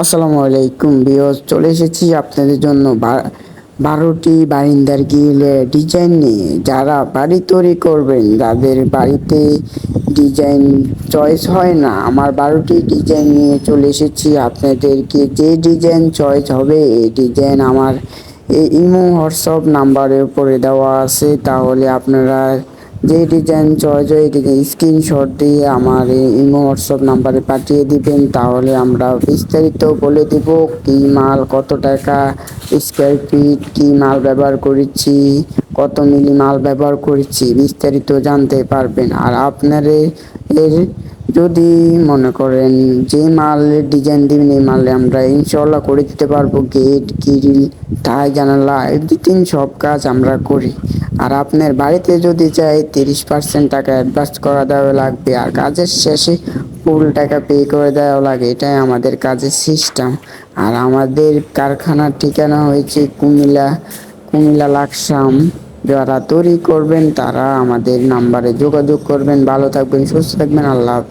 আসসালামু আলাইকুম ভিউয়ার্স, চলে এসেছি আপনাদের জন্য 12টি বারিন্দার গ্রিলের ডিজাইন নিয়ে। যারা বাড়ি তৈরি করবেন, যাদের বাড়িতে ডিজাইন চয়েস হয় না, আমার 12টি ডিজাইন নিয়ে চলে এসেছি আপনাদেরকে। যে ডিজাইন চয়েস হবে এই ডিজাইন আমার এই ইমো হোয়াটসঅ্যাপ নাম্বারের উপরে দেওয়া আছে। তাহলে আপনারা যে ডিজাইন চয়েস হয় এটিকে স্ক্রিনশট দিয়ে আমার এই ইমো হোয়াটসঅ্যাপ নাম্বারে পাঠিয়ে দিবেন। তাহলে আমরা বিস্তারিত বলে দিব কি মাল, কত টাকা স্কোয়ার ফিট, কি মাল ব্যবহার করেছি, কত মিলি মাল ব্যবহার করেছি, বিস্তারিত জানতে পারবেন। আর আপনার এর যদি মনে করেন যে মালের ডিজাইন দিবেন এই মালে আমরা ইনশাল্লাহ করে দিতে পারবো। গেট, গ্রিল, টাই, জানালা, এভরিথিং সব কাজ আমরা করি। আর আপনার বাড়িতে যদি চাই 30% টাকা অ্যাডভান্স করা দেওয়া লাগবে, আর কাজের শেষে ফুল টাকা পে করে দেওয়া লাগে। এটাই আমাদের কাজের সিস্টেম। আর আমাদের কারখানার ঠিকানা হয়েছে কুমিল্লা লাকসাম। যারা তৈরি করবেন তারা আমাদের নাম্বারে যোগাযোগ করবেন। ভালো থাকবেন, সুস্থ থাকবেন, আল্লাহ হাফেজ।